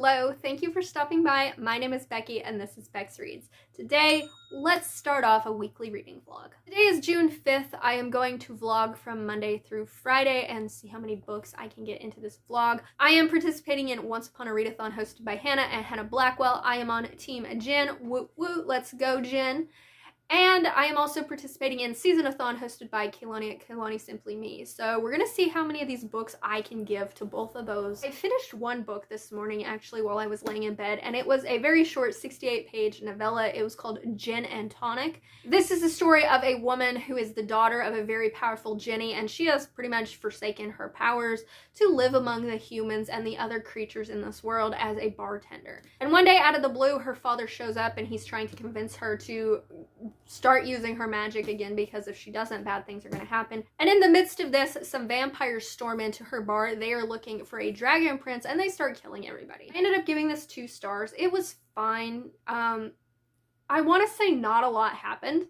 Hello, thank you for stopping by. My name is Becky and this is BecxReadz. Today, let's start off a weekly reading vlog. Today is June 5th. I am going to vlog from Monday through Friday and see how many books I can get into this vlog. I am participating in Once Upon a Readathon hosted by Hannah and Hannah Blackwell. I am on Team Djinn. Woot woot, let's go Djinn. And I am also participating in Seasonathon hosted by Kaylani at Kaylani Simply Me. So we're going to see how many of these books I can give to both of those. I finished one book this morning actually while I was laying in bed, and it was a very short 68-page novella. It was called Djinn and Tonic. This is the story of a woman who is the daughter of a very powerful Djinni, and she has pretty much forsaken her powers to live among the humans and the other creatures in this world as a bartender. And one day out of the blue, her father shows up and he's trying to convince her to start using her magic again, because if she doesn't, bad things are going to happen. And in the midst of this, some vampires storm into her bar. They are looking for a dragon prince and they start killing everybody. I ended up giving this 2 stars. It was fine. I want to say not a lot happened.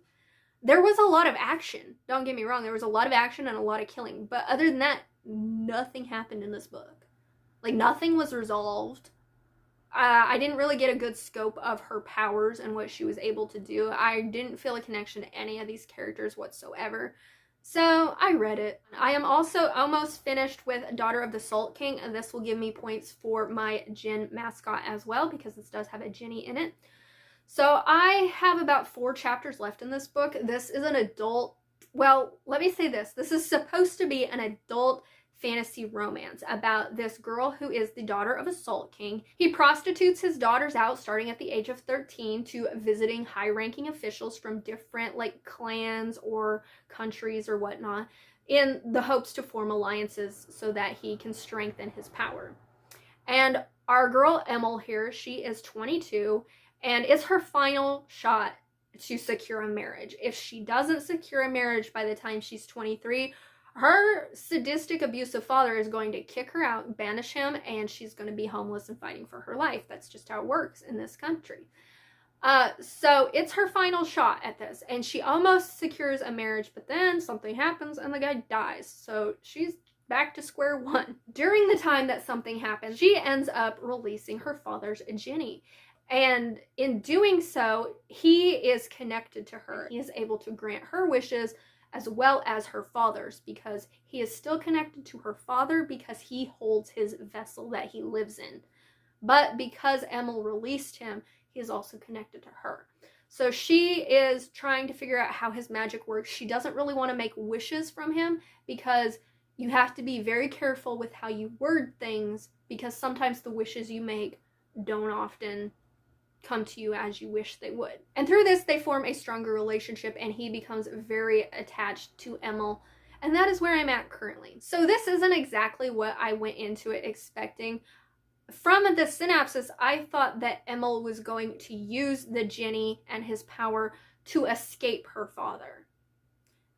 There was a lot of action. Don't get me wrong. There was a lot of action and a lot of killing. But other than that, nothing happened in this book. Like, nothing was resolved. I didn't really get a good scope of her powers and what she was able to do. I didn't feel a connection to any of these characters whatsoever. So I read it. I am also almost finished with Daughter of the Salt King, and this will give me points for my Djinn mascot as well, because this does have a Djinni in it. So I have about 4 chapters left in this book. This is an adult, well, let me say this. This is supposed to be an adult fantasy romance about this girl who is the daughter of a salt king. He prostitutes his daughters out starting at the age of 13 to visiting high-ranking officials from different like clans or countries or whatnot, in the hopes to form alliances so that he can strengthen his power. And our girl Emil here, she is 22 and it's her final shot to secure a marriage. If she doesn't secure a marriage by the time she's 23, her sadistic, abusive father is going to kick her out, banish him, and she's going to be homeless and fighting for her life. That's just how it works in this country. So it's her final shot at this, and she almost secures a marriage, but then something happens and the guy dies. So she's back to square one. During the time that something happens, she ends up releasing her father's Djinni. And in doing so, he is connected to her. He is able to grant her wishes as well as her father's, because he is still connected to her father because he holds his vessel that he lives in. But because Emil released him, he is also connected to her. So she is trying to figure out how his magic works. She doesn't really want to make wishes from him because you have to be very careful with how you word things, because sometimes the wishes you make don't often come to you as you wish they would. And through this, they form a stronger relationship and he becomes very attached to Emil. And that is where I'm at currently. So this isn't exactly what I went into it expecting. From the synopsis, I thought that Emil was going to use the Djinni and his power to escape her father.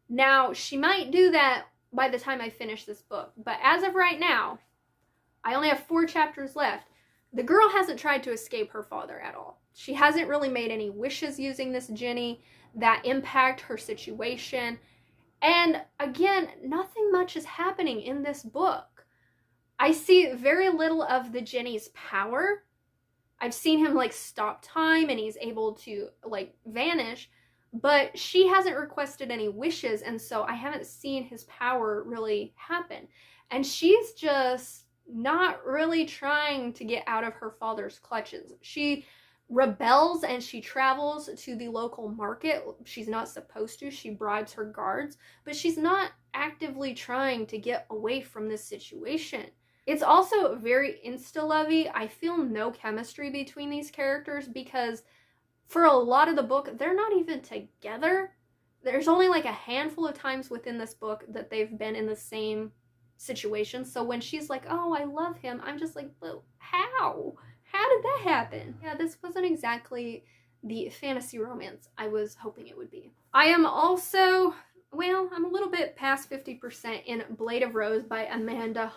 Now, she might do that by the time I finish this book, but as of right now, I only have 4 chapters left. The girl hasn't tried to escape her father at all. She hasn't really made any wishes using this Djinni that impact her situation. And again, nothing much is happening in this book. I see very little of the Djinni's power. I've seen him like stop time and he's able to like vanish, but she hasn't requested any wishes, and so I haven't seen his power really happen. And she's just not really trying to get out of her father's clutches. She rebels and she travels to the local market. She's not supposed to. She bribes her guards, but she's not actively trying to get away from this situation. It's also very insta-lovey. I feel no chemistry between these characters because for a lot of the book, they're not even together. There's only like a handful of times within this book that they've been in the same situation. So when she's like, oh, I love him, I'm just like, well, how? How did that happen? Yeah, this wasn't exactly the fantasy romance I was hoping it would be. I am also, well, I'm a little bit past 50% in Blade of Rose by Miranda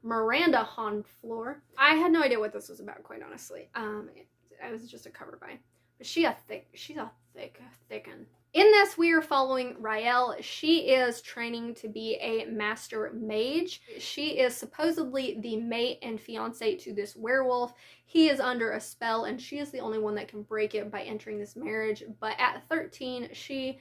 Honfleur. I had no idea what this was about, quite honestly. It was just a cover by. But she's a thick 'un. In this, we are following Raelle. She is training to be a master mage. She is supposedly the mate and fiance to this werewolf. He is under a spell, and she is the only one that can break it by entering this marriage. But at 13, she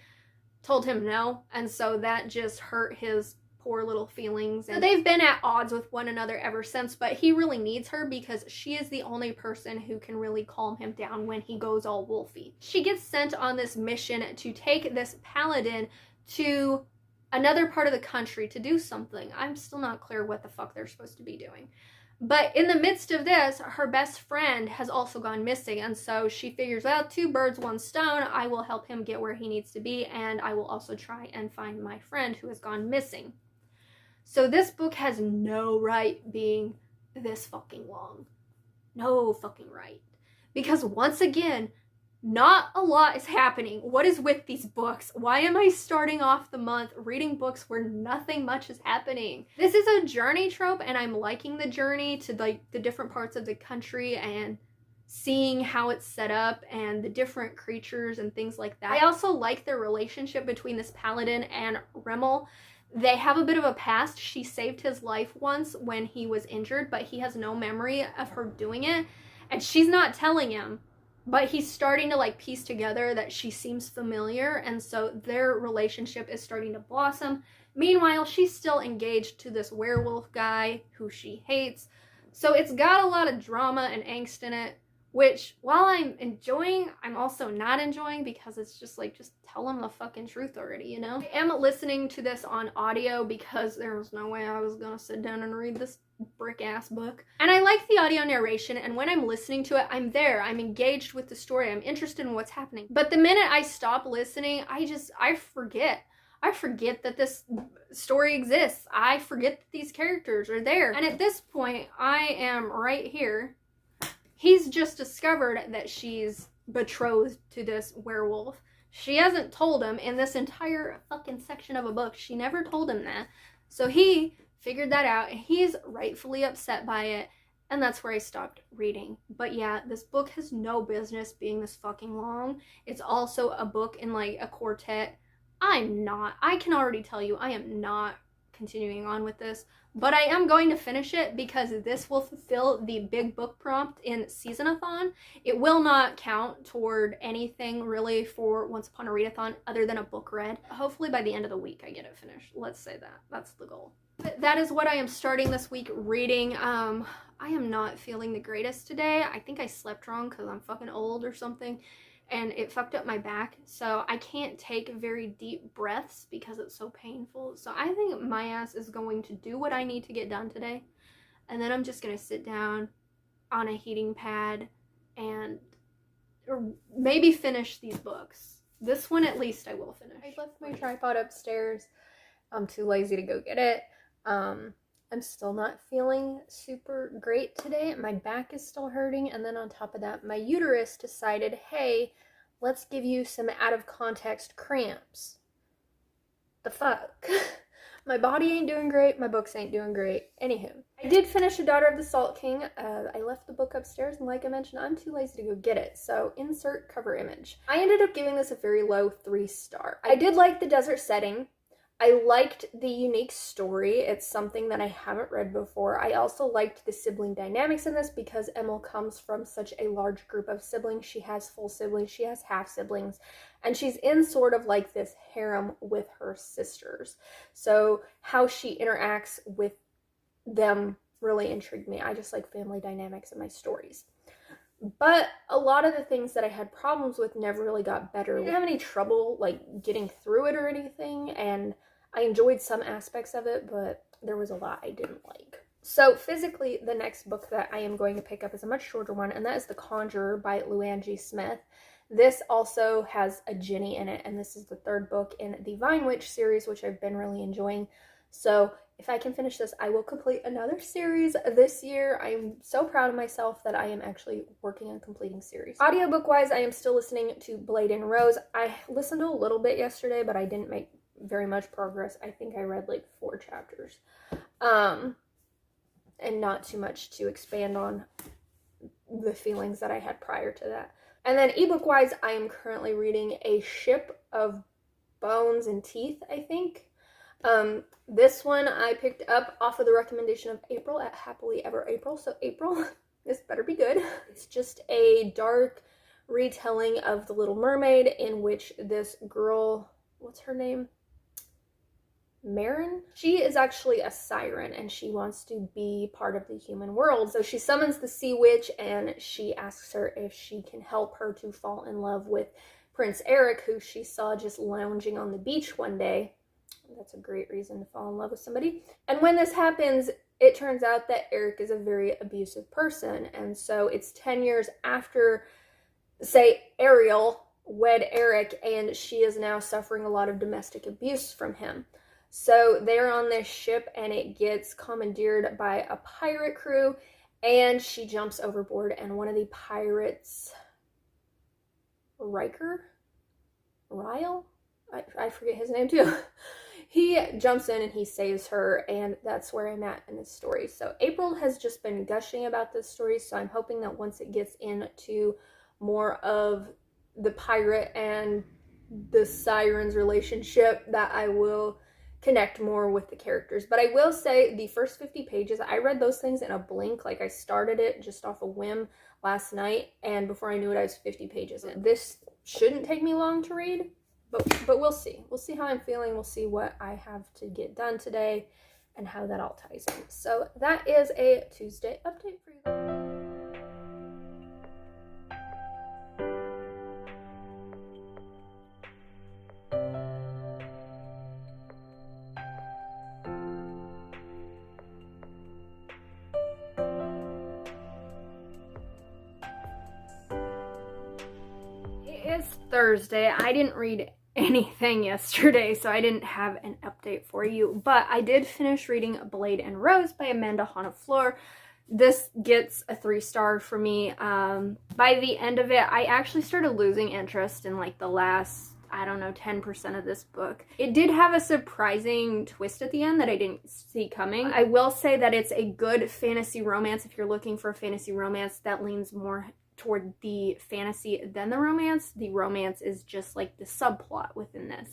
told him no, and so that just hurt his poor little feelings. So they've been at odds with one another ever since, but he really needs her because she is the only person who can really calm him down when he goes all wolfy. She gets sent on this mission to take this paladin to another part of the country to do something. I'm still not clear what the fuck they're supposed to be doing. But in the midst of this, her best friend has also gone missing, and so she figures, well, 2 birds, 1 stone. I will help him get where he needs to be, and I will also try and find my friend who has gone missing. So this book has no right being this fucking long. No fucking right. Because once again, not a lot is happening. What is with these books? Why am I starting off the month reading books where nothing much is happening? This is a journey trope, and I'm liking the journey to like the different parts of the country and seeing how it's set up and the different creatures and things like that. I also like the relationship between this paladin and Rimmel. They have a bit of a past. She saved his life once when he was injured, but he has no memory of her doing it, and she's not telling him. But he's starting to like piece together that she seems familiar, and so their relationship is starting to blossom. Meanwhile, she's still engaged to this werewolf guy who she hates. So it's got a lot of drama and angst in it, which while I'm enjoying, I'm also not enjoying because it's just like, just tell them the fucking truth already, you know? I am listening to this on audio because there was no way I was gonna sit down and read this brick-ass book. And I like the audio narration, and when I'm listening to it, I'm there. I'm engaged with the story. I'm interested in what's happening. But the minute I stop listening, I forget. I forget that this story exists. I forget that these characters are there. And at this point, I am right here. He's just discovered that she's betrothed to this werewolf. She hasn't told him in this entire fucking section of a book. She never told him that. So he figured that out, and he's rightfully upset by it, and that's where I stopped reading. But yeah, this book has no business being this fucking long. It's also a book in like a quartet. I can already tell you, I am not continuing on with this, but I am going to finish it because this will fulfill the big book prompt in Seasonathon. It will not count toward anything really for Once Upon a Readathon other than a book read. Hopefully by the end of the week I get it finished. Let's say that. That's the goal. But that is what I am starting this week reading. I am not feeling the greatest today. I think I slept wrong because I'm fucking old or something, and it fucked up my back, so I can't take very deep breaths because it's so painful. So I think my ass is going to do what I need to get done today, and then I'm just gonna sit down on a heating pad and or maybe finish these books. This one at least I will finish. I left my tripod upstairs. I'm too lazy to go get it. I'm still not feeling super great today. My back is still hurting, and then on top of that, my uterus decided, hey, let's give you some out of context cramps. The fuck? My body ain't doing great, my books ain't doing great. Anywho, I did finish A Daughter of the Salt King. I left the book upstairs, and like I mentioned, I'm too lazy to go get it, so insert cover image. I ended up giving this a very low 3-star. I did like the desert setting. I liked the unique story. It's something that I haven't read before. I also liked the sibling dynamics in this because Emil comes from such a large group of siblings. She has full siblings, she has half siblings, and she's in sort of like this harem with her sisters. So how she interacts with them really intrigued me. I just like family dynamics in my stories. But a lot of the things that I had problems with never really got better. I didn't have any trouble like getting through it or anything, and I enjoyed some aspects of it, but there was a lot I didn't like. So physically, the next book that I am going to pick up is a much shorter one, and that is The Conjurer by Luann G. Smith. This also has a Djinn in it, and this is the 3rd book in the Vine Witch series, which I've been really enjoying. So if I can finish this, I will complete another series this year. I'm so proud of myself that I am actually working on completing series. Audiobook-wise, I am still listening to Blade and Rose. I listened to a little bit yesterday, but I didn't make very much progress. I think I read like 4 chapters. And not too much to expand on the feelings that I had prior to that. And then ebook-wise, I am currently reading A Ship of Bones and Teeth, I think. This one I picked up off of the recommendation of April at Happily Ever April. So April, this better be good. It's just a dark retelling of The Little Mermaid, in which this girl, what's her name? Marin? She is actually a siren and she wants to be part of the human world. So she summons the sea witch and she asks her if she can help her to fall in love with Prince Eric, who she saw just lounging on the beach one day. That's a great reason to fall in love with somebody. And when this happens, it turns out that Eric is a very abusive person. And so it's 10 years after, say, Ariel wed Eric, and she is now suffering a lot of domestic abuse from him. So they're on this ship and it gets commandeered by a pirate crew, and she jumps overboard, and one of the pirates, Ryle? I forget his name too. He jumps in and he saves her, and that's where I'm at in this story. So April has just been gushing about this story, so I'm hoping that once it gets into more of the pirate and the siren's relationship, that I will connect more with the characters. But I will say the first 50 pages, I read those things in a blink. Like, I started it just off a whim last night, and before I knew it, I was 50 pages in. This shouldn't take me long to read, but we'll see. We'll see how I'm feeling. We'll see what I have to get done today and how that all ties in. So that is a Tuesday update for you. It's Thursday. I didn't read anything yesterday, so I didn't have an update for you, but I did finish reading Blade and Rose by Amanda Hanna-Fleur. This gets a 3-star for me. By the end of it, I actually started losing interest in like the last, I don't know, 10% of this book. It did have a surprising twist at the end that I didn't see coming. I will say that it's a good fantasy romance if you're looking for a fantasy romance that leans more toward the fantasy than the romance. The romance is just like the subplot within this.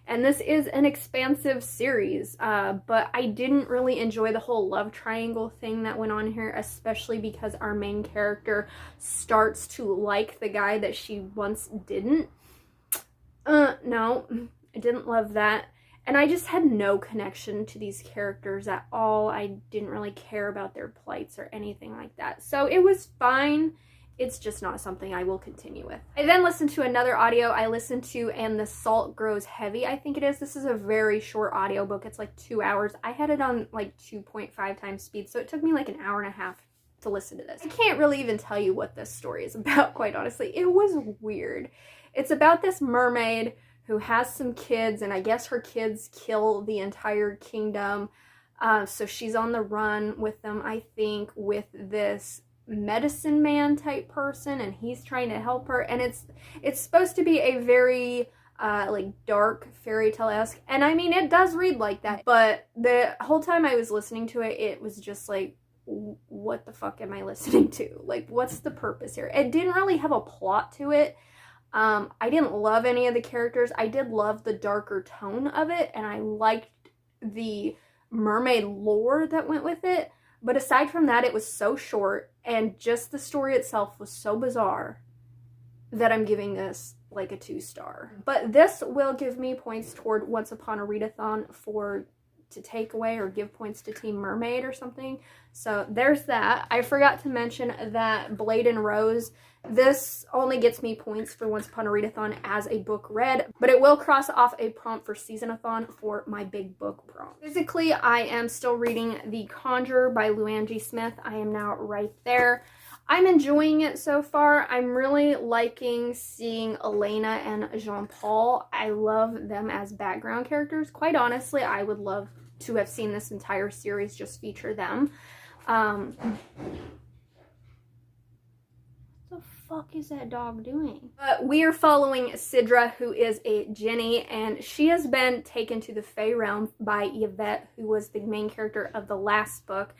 And this is an expansive series, but I didn't really enjoy the whole love triangle thing that went on here, especially because our main character starts to like the guy that she once didn't. No, I didn't love that. And I just had no connection to these characters at all. I didn't really care about their plights or anything like that. So it was fine. It's just not something I will continue with. I then listened to another audio. I listened to And the Salt Grows Heavy, I think it is. This is a very short audiobook. It's like 2 hours. I had it on like 2.5 times speed, so it took me like an hour and a half to listen to this. I can't really even tell you what this story is about, quite honestly. It was weird. It's about this mermaid who has some kids, and I guess her kids kill the entire kingdom. So she's on the run with them, I think, with this medicine man type person, and he's trying to help her, and it's supposed to be a very like dark fairy tale-esque, and I mean it does read like that, but the whole time I was listening to it, it was just like, what the fuck am I listening to? Like, what's the purpose here? It didn't really have a plot to it. I didn't love any of the characters. I did love the darker tone of it, and I liked the mermaid lore that went with it. But aside from that, it was so short, and just the story itself was so bizarre that I'm giving this like a 2-star. But this will give me points toward Once Upon a Readathon to take away or give points to Team Mermaid or something. So there's that. I forgot to mention that Blade and Rose, this only gets me points for Once Upon a Readathon as a book read, but it will cross off a prompt for Seasonathon for my big book prompt. Physically, I am still reading The Conjurer by Luann G. Smith. I am now right there. I'm enjoying it so far. I'm really liking seeing Elena and Jean-Paul. I love them as background characters. Quite honestly, I would love to have seen this entire series just feature them. What the fuck is that dog doing? We are following Sidra, who is a Djinni, and she has been taken to the Fae realm by Yvette, who was the main character of the last book.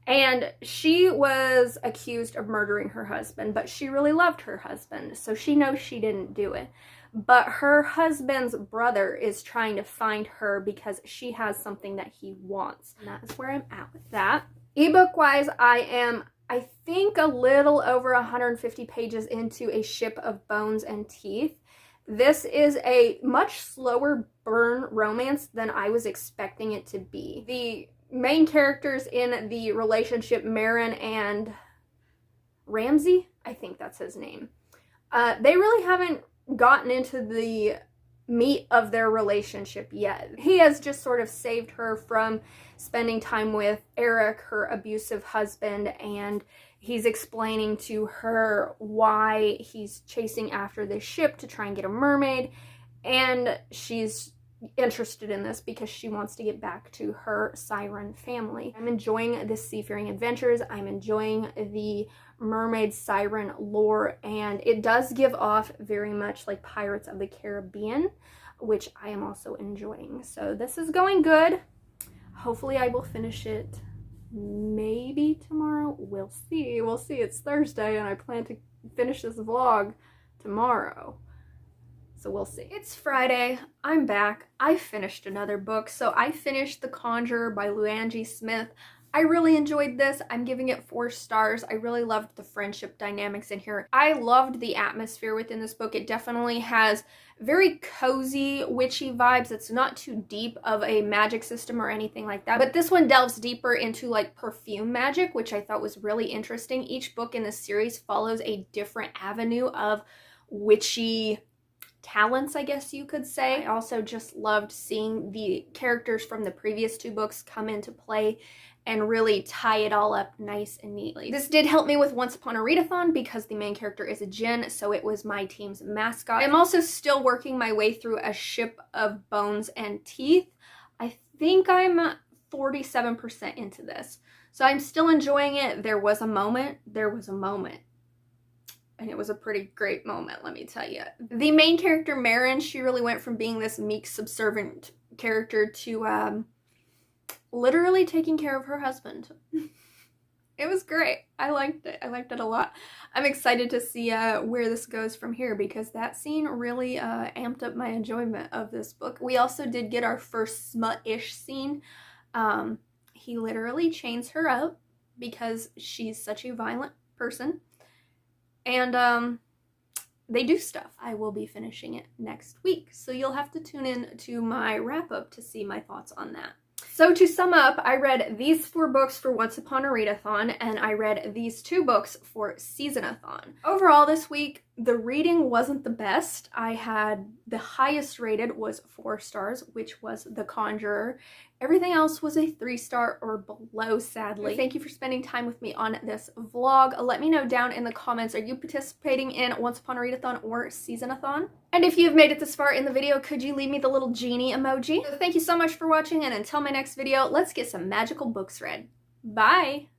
And she was accused of murdering her husband, but she really loved her husband, so she knows she didn't do it. But her husband's brother is trying to find her because she has something that he wants. And that is where I'm at with that. Ebook-wise, I think a little over 150 pages into A Ship of Bones and Teeth. This is a much slower burn romance than I was expecting it to be. The main characters in the relationship, Marin and Ramsey, I think that's his name, they really haven't gotten into the meat of their relationship yet. He has just sort of saved her from spending time with Eric, her abusive husband, and he's explaining to her why he's chasing after this ship to try and get a mermaid, and she's interested in this because she wants to get back to her siren family. I'm enjoying the seafaring adventures. I'm enjoying the mermaid siren lore, and it does give off very much like Pirates of the Caribbean, which I am also enjoying. So this is going good. Hopefully I will finish it maybe tomorrow. We'll see. We'll see. It's Thursday and I plan to finish this vlog tomorrow. So we'll see. It's Friday. I'm back. I finished another book. So I finished The Conjurer by Luangie Smith. I really enjoyed this. I'm giving it 4 stars. I really loved the friendship dynamics in here. I loved the atmosphere within this book. It definitely has very cozy, witchy vibes. It's not too deep of a magic system or anything like that. But this one delves deeper into like perfume magic, which I thought was really interesting. Each book in this series follows a different avenue of witchy talents, I guess you could say. I also just loved seeing the characters from the previous 2 books come into play and really tie it all up nice and neatly. This did help me with Once Upon a Readathon because the main character is a Djinn, so it was my team's mascot. I'm also still working my way through A Ship of Bones and Teeth. I think I'm 47% into this. So I'm still enjoying it. There was a moment. And it was a pretty great moment, let me tell you. The main character, Marin, she really went from being this meek, subservient character to literally taking care of her husband. It was great. I liked it. I liked it a lot. I'm excited to see where this goes from here because that scene really amped up my enjoyment of this book. We also did get our first smut-ish scene. He literally chains her up because she's such a violent person. And they do stuff. I will be finishing it next week, so you'll have to tune in to my wrap-up to see my thoughts on that. So to sum up, I read these 4 books for Once Upon a Readathon, and I read these 2 books for Seasonathon. Overall this week, the reading wasn't the best. I had the highest rated was 4 stars, which was The Conjurer. Everything else was a 3-star or below, sadly. Thank you for spending time with me on this vlog. Let me know down in the comments, are you participating in Once Upon a Readathon or Seasonathon? And if you've made it this far in the video, could you leave me the little genie emoji? So thank you so much for watching, and until my next video, let's get some magical books read. Bye!